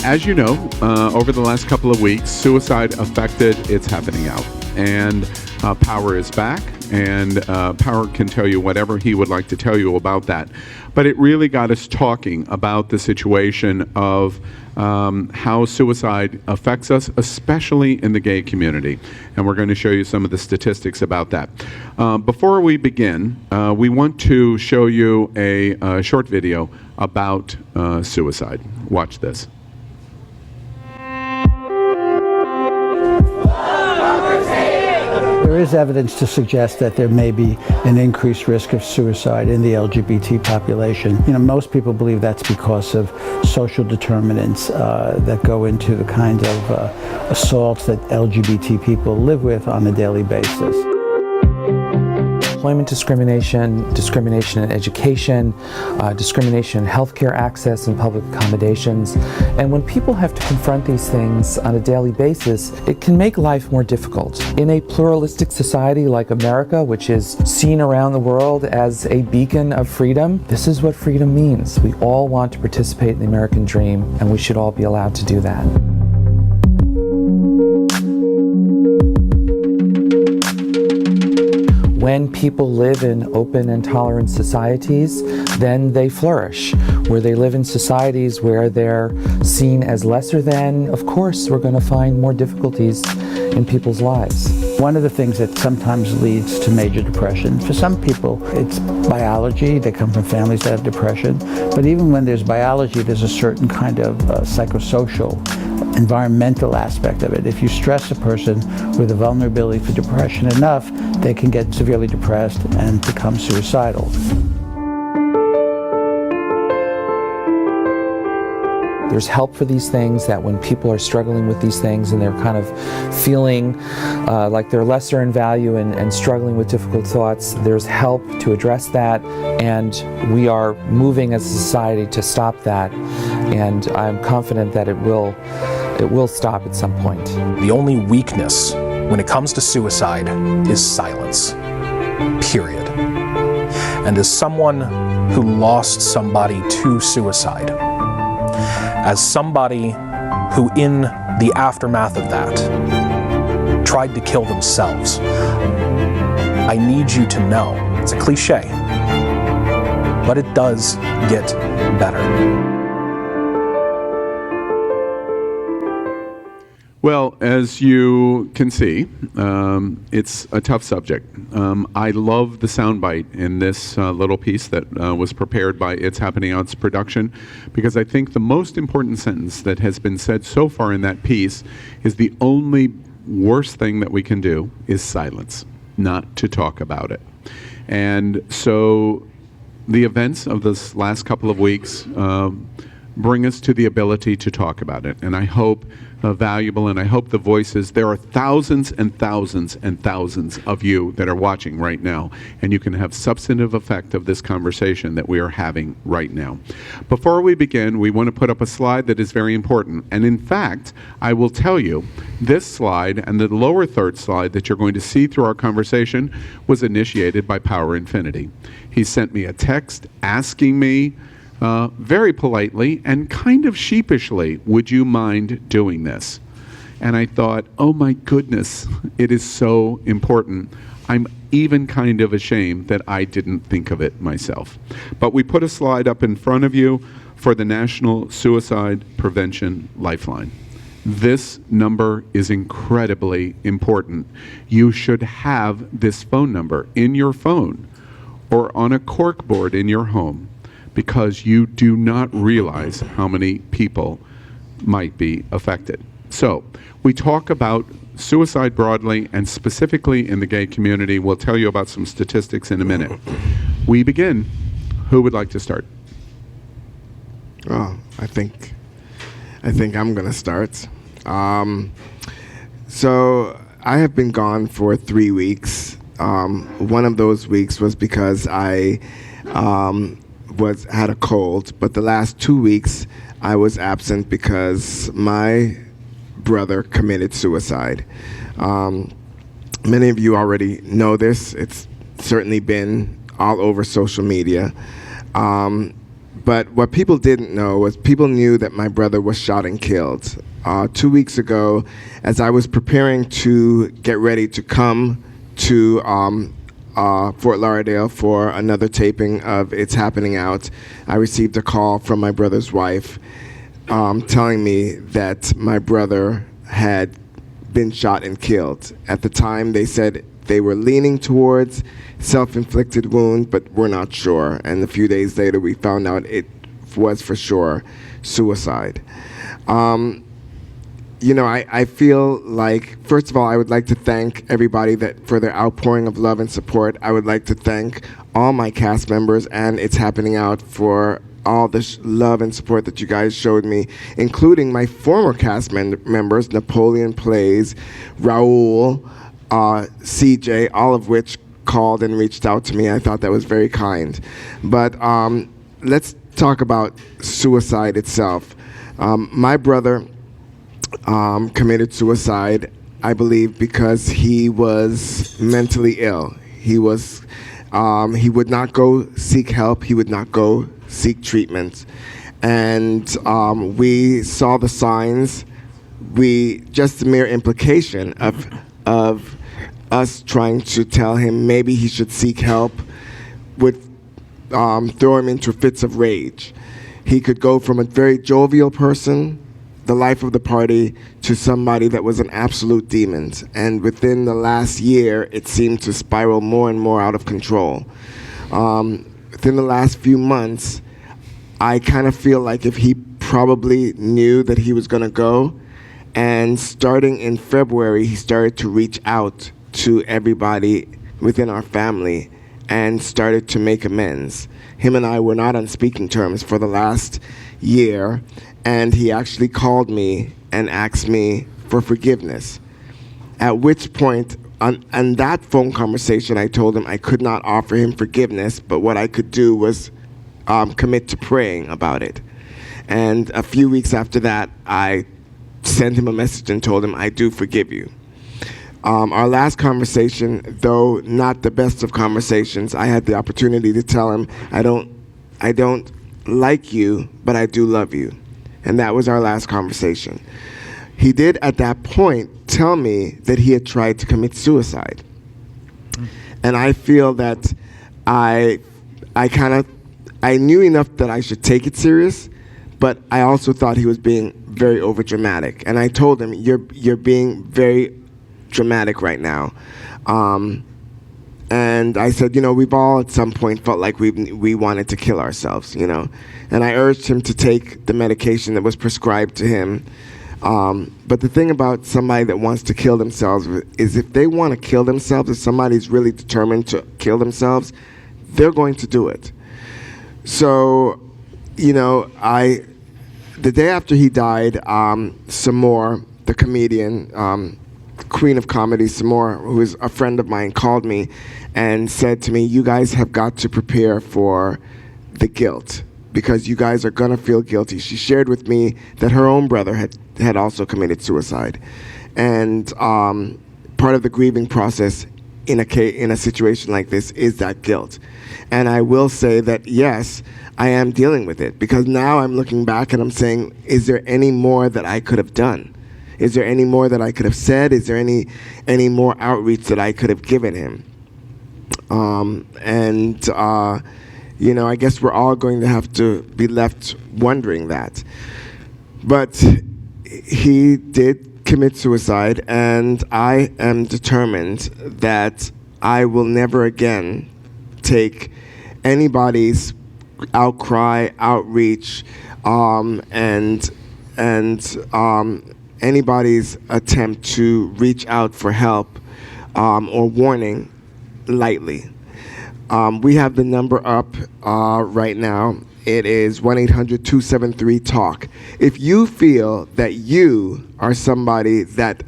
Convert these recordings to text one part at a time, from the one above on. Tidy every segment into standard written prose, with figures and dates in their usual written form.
As you know, over the last couple of weeks, suicide affected It's Happening Out. And Power is back, and Power can tell you whatever he would like to tell you about that. But it really got us talking about the situation of how suicide affects us, especially in the gay community. And we're going to show you some of the statistics about that. Before we begin, we want to show you a short video about suicide. Watch this. There is evidence to suggest that there may be an increased risk of suicide in the LGBT population. Most people believe that's because of social determinants that go into the kinds of assaults that LGBT people live with on a daily basis. Employment discrimination, discrimination in education, discrimination in healthcare access and public accommodations. And when people have to confront these things on a daily basis, it can make life more difficult. In a pluralistic society like America, which is seen around the world as a beacon of freedom, this is what freedom means. We all want to participate in the American dream, and we should all be allowed to do that. When people live in open and tolerant societies, then they flourish. Where they live in societies where they're seen as lesser than, of course, we're going to find more difficulties in people's lives. One of the things that sometimes leads to major depression, for some people it's biology, they come from families that have depression, but even when there's biology, there's a certain kind of psychosocial, environmental aspect of it. If you stress a person with a vulnerability for depression enough, they can get severely depressed and become suicidal. There's help for these things, that when people are struggling with these things and they're kind of feeling like they're lesser in value and struggling with difficult thoughts, there's help to address that, and we are moving as a society to stop that, and I'm confident that it will stop at some point. The only weakness when it comes to suicide is silence, period. And as someone who lost somebody to suicide, as somebody who in the aftermath of that tried to kill themselves, I need you to know, it's a cliche, but it does get better. Well, as you can see, it's a tough subject. I love the soundbite in this little piece that was prepared by It's Happening Out's production, because I think the most important sentence that has been said so far in that piece is the only worst thing that we can do is silence, not to talk about it. And so the events of this last couple of weeks bring us to the ability to talk about it. And I hope valuable, and I hope the voices, there are thousands and thousands and thousands of you that are watching right now, and you can have substantive effect of this conversation that we are having right now. Before we begin, we want to put up a slide that is very important. And in fact, I will tell you, this slide and the lower third slide that you're going to see through our conversation was initiated by Power Infiniti. He sent me a text asking me very politely and kind of sheepishly, would you mind doing this? And I thought, oh my goodness, it is so important. I'm even kind of ashamed that I didn't think of it myself. But we put a slide up in front of you for the National Suicide Prevention Lifeline. This number is incredibly important. You should have this phone number in your phone or on a corkboard in your home, because you do not realize how many people might be affected. So we talk about suicide broadly and specifically in the gay community. We'll tell you about some statistics in a minute. We begin. Who would like to start? Oh, I think I'm going to start. So I have been gone for 3 weeks. One of those weeks was because I had a cold, but the last 2 weeks I was absent because my brother committed suicide. Many of you already know this. It's certainly been all over social media. But what people didn't know was people knew that my brother was shot and killed. 2 weeks ago, as I was preparing to get ready to come to Fort Lauderdale for another taping of It's Happening Out, I received a call from my brother's wife telling me that my brother had been shot and killed. At the time, they said they were leaning towards self-inflicted wound, but we're not sure. And a few days later, we found out it was for sure suicide. I feel like, first of all, I would like to thank everybody for their outpouring of love and support. I would like to thank all my cast members and It's Happening Out for all the love and support that you guys showed me, including my former cast members, NapoleonPlays, Raul, CJ, all of which called and reached out to me. I thought that was very kind. But let's talk about suicide itself. My brother committed suicide, I believe, because he was mentally ill. He would not go seek help. He would not go seek treatment. And we saw the signs. Just the mere implication of us trying to tell him maybe he should seek help would throw him into fits of rage. He could go from a very jovial person, the life of the party, to somebody that was an absolute demon. And within the last year, it seemed to spiral more and more out of control. Within the last few months, I kind of feel like if he probably knew that he was going to go, and starting in February, he started to reach out to everybody within our family and started to make amends. Him and I were not on speaking terms for the last year, and he actually called me and asked me for forgiveness. At which point, on that phone conversation, I told him I could not offer him forgiveness, but what I could do was commit to praying about it. And a few weeks after that, I sent him a message and told him, I do forgive you. Our last conversation, though not the best of conversations, I had the opportunity to tell him, I don't like you, but I do love you. And that was our last conversation. He did at that point tell me that he had tried to commit suicide. And I feel that I knew enough that I should take it serious, but I also thought he was being very overdramatic. And I told him, you're being very dramatic right now. And I said, we've all at some point felt like we wanted to kill ourselves, And I urged him to take the medication that was prescribed to him. But the thing about somebody that wants to kill themselves is if they want to kill themselves, if somebody's really determined to kill themselves, they're going to do it. So, the day after he died, Samore, the comedian, queen of comedy, Samore, who is a friend of mine, called me and said to me, you guys have got to prepare for the guilt because you guys are going to feel guilty. She shared with me that her own brother had also committed suicide. And part of the grieving process in a situation like this is that guilt. And I will say that, yes, I am dealing with it because now I'm looking back and I'm saying, is there any more that I could have done? Is there any more that I could have said? Is there any more outreach that I could have given him? I guess we're all going to have to be left wondering that. But he did commit suicide, and I am determined that I will never again take anybody's outcry, outreach, and anybody's attempt to reach out for help or warning lightly. We have the number up right now. It is 1-800-273-TALK. If you feel that you are somebody that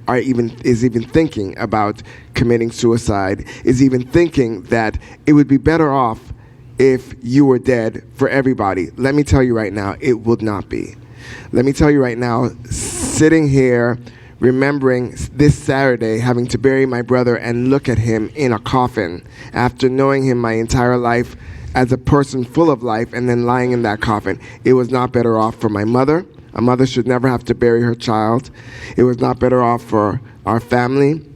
is even thinking about committing suicide, is even thinking that it would be better off if you were dead for everybody, let me tell you right now, it would not be. Let me tell you right now, sitting here, remembering this Saturday having to bury my brother and look at him in a coffin after knowing him my entire life as a person full of life and then lying in that coffin. It was not better off for my mother. A mother should never have to bury her child. It was not better off for our family.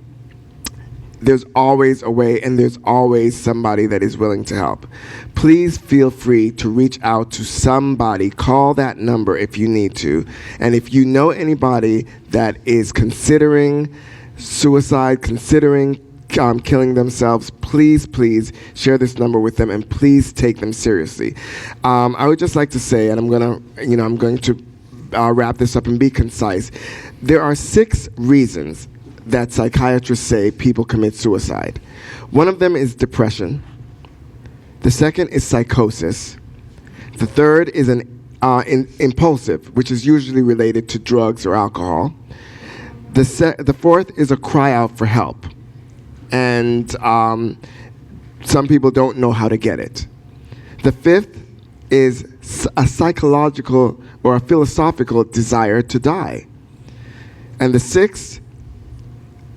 There's always a way, and there's always somebody that is willing to help. Please feel free to reach out to somebody. Call that number if you need to. And if you know anybody that is considering suicide, considering killing themselves, please share this number with them, and please take them seriously. I would just like to say, and I'm going to wrap this up and be concise. There are 6 reasons that psychiatrists say people commit suicide. One of them is depression. The second is psychosis. The third is impulsive, which is usually related to drugs or alcohol. The fourth is a cry out for help. And some people don't know how to get it. The fifth is a psychological or a philosophical desire to die. And the sixth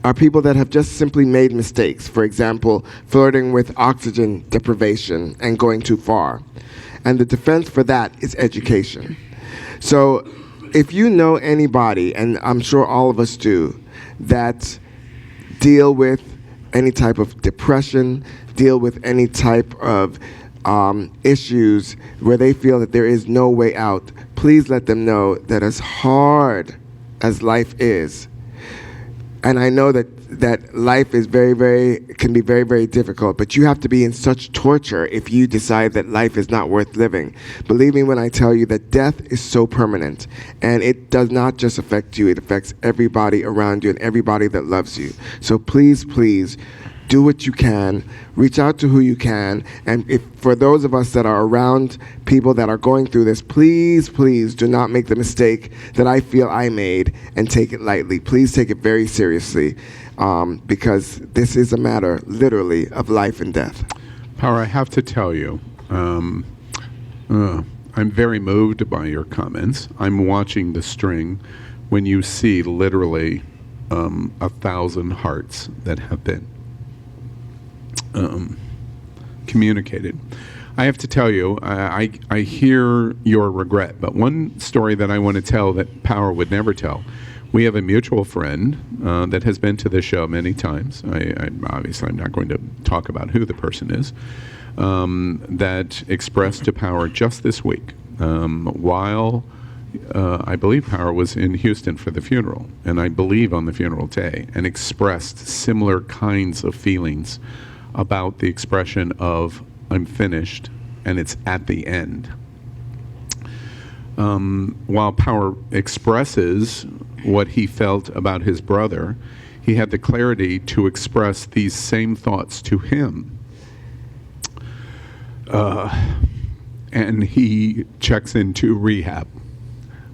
are people that have just simply made mistakes. For example, flirting with oxygen deprivation and going too far. And the defense for that is education. So if you know anybody, and I'm sure all of us do, that deal with any type of depression, deal with any type of issues where they feel that there is no way out, please let them know that as hard as life is, and I know that life is can be very, very difficult, but you have to be in such torture if you decide that life is not worth living. Believe me when I tell you that death is so permanent, and it does not just affect you, it affects everybody around you and everybody that loves you. So please, do what you can, reach out to who you can, and if for those of us that are around people that are going through this, please do not make the mistake that I feel I made and take it lightly. Please take it very seriously, because this is a matter, literally, of life and death. Power, I have to tell you, I'm very moved by your comments. I'm watching the string when you see literally 1,000 hearts that have been communicated. I have to tell you, I hear your regret, but one story that I want to tell that Power would never tell. We have a mutual friend that has been to this show many times. Obviously, I'm not going to talk about who the person is, that expressed to Power just this week, while I believe Power was in Houston for the funeral, and I believe on the funeral day, and expressed similar kinds of feelings about the expression of I'm finished and it's at the end. While Power expresses what he felt about his brother, he had the clarity to express these same thoughts to him. And he checks into rehab,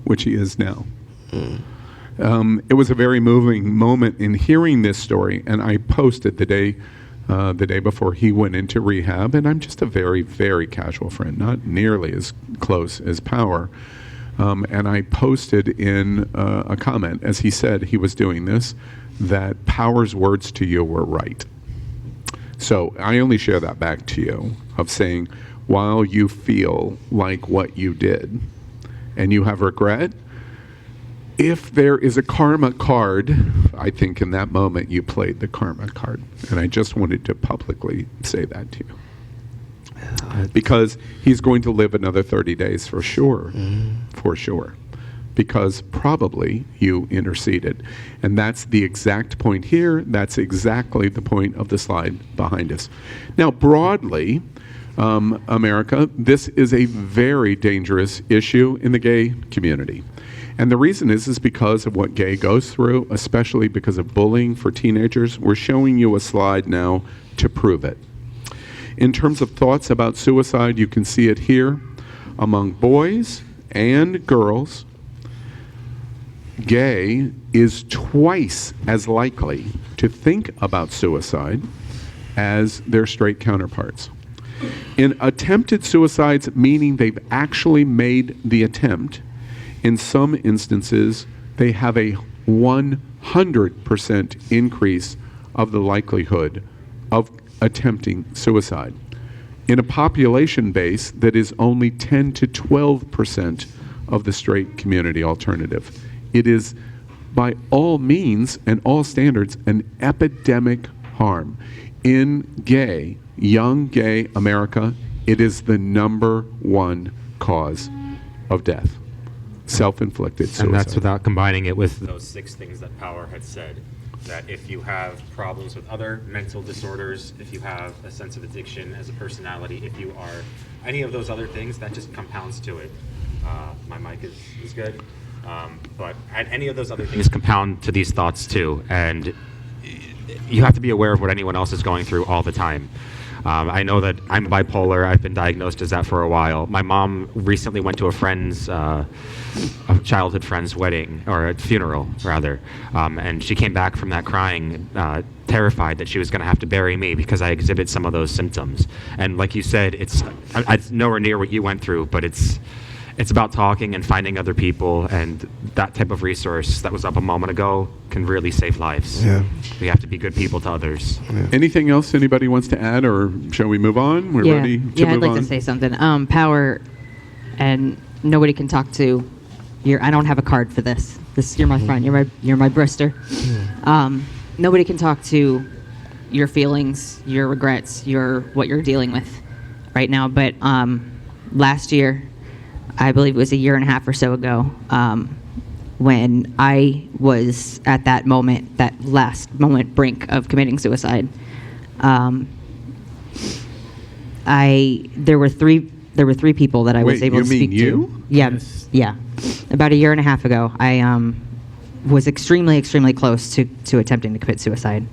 which he is now. It was a very moving moment in hearing this story, and I posted the day before he went into rehab, and I'm just a very, very casual friend, not nearly as close as Power. And I posted in a comment, as he said he was doing this, that Power's words to you were right. So I only share that back to you, of saying, while you feel like what you did and you have regret, if there is a karma card, I think in that moment you played the karma card. And I just wanted to publicly say that to you. Because he's going to live another 30 days for sure. For sure. Because probably you interceded. And that's the exact point here. That's exactly the point of the slide behind us. Now, broadly, America, this is a very dangerous issue in the gay community. And the reason is because of what gay goes through, especially because of bullying for teenagers. We're showing you a slide now to prove it. In terms of thoughts about suicide, you can see it here. Among boys and girls, gay is twice as likely to think about suicide as their straight counterparts. In attempted suicides, meaning they've actually made the attempt, in some instances, they have a 100% increase of the likelihood of attempting suicide. in a population base that is only 10 to 12% of the straight community alternative. It is, by all means and all standards, an epidemic harm. In gay, young gay America, it is the #1 cause of death. Self-inflicted suicide. And that's without combining it with those 6 things that Power had said. That if you have problems with other mental disorders, if you have a sense of addiction as a personality, if you are any of those other things, that just compounds to it. My mic is good. But any of those other things compound to these thoughts too. And you have to be aware of what anyone else is going through all the time. I know that I'm bipolar. I've been diagnosed as that for a while. My mom recently went to a childhood friend's wedding, or a funeral, rather. And she came back from that crying, terrified that she was going to have to bury me because I exhibit some of those symptoms. And like you said, it's nowhere near what you went through, but it's about talking and finding other people, and that type of resource that was up a moment ago can really save lives. Yeah. We have to be good people to others. Yeah. Anything else anybody wants to add, or shall we move on? We're ready to move on. I'd like to say something. Power, and nobody can talk to your. I don't have a card for this. You're my friend. You're my brister. Nobody can talk to your feelings, your regrets, what you're dealing with right now. But last year, I believe it was a year and a half or so ago, when I was at that last moment brink of committing suicide. There were three people that I was able to speak to. You? Yeah. About a year and a half ago, I was extremely, extremely close to attempting to commit suicide.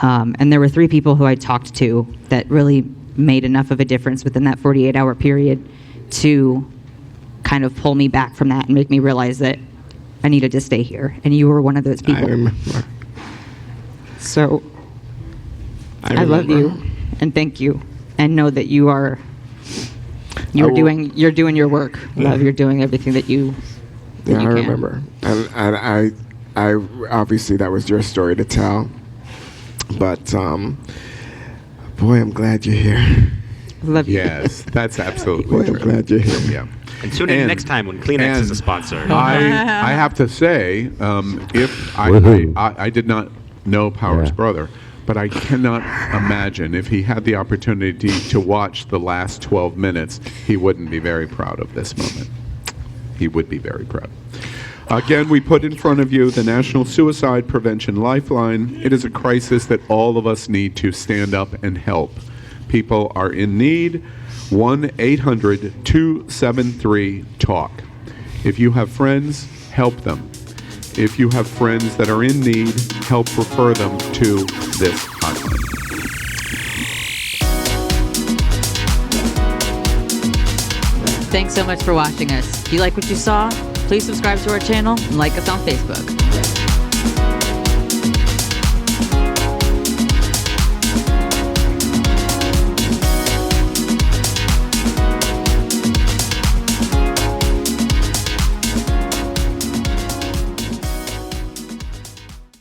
And there were 3 people who I talked to that really made enough of a difference within that 48-hour period to kind of pull me back from that and make me realize that I needed to stay here. And you were one of those people. I remember. So I love you and thank you, and know that you're doing your work. Love, you're doing everything that you Yeah, I can. remember. And I obviously that was your story to tell. But boy, I'm glad you're here. Love you. Yes, that's absolutely Boy, true. I'm glad you're here. Yeah. And tune in next time when Kleenex is a sponsor. I have to say, if I did not know Power's brother, but I cannot imagine if he had the opportunity to watch the last 12 minutes, he wouldn't be very proud of this moment. He would be very proud. Again, we put in front of you the National Suicide Prevention Lifeline. It is a crisis that all of us need to stand up and help. People are in need. 1-800-273-TALK. If you have friends, help them. If you have friends that are in need, help refer them to this hotline. Thanks so much for watching us. If you like what you saw, please subscribe to our channel and like us on Facebook.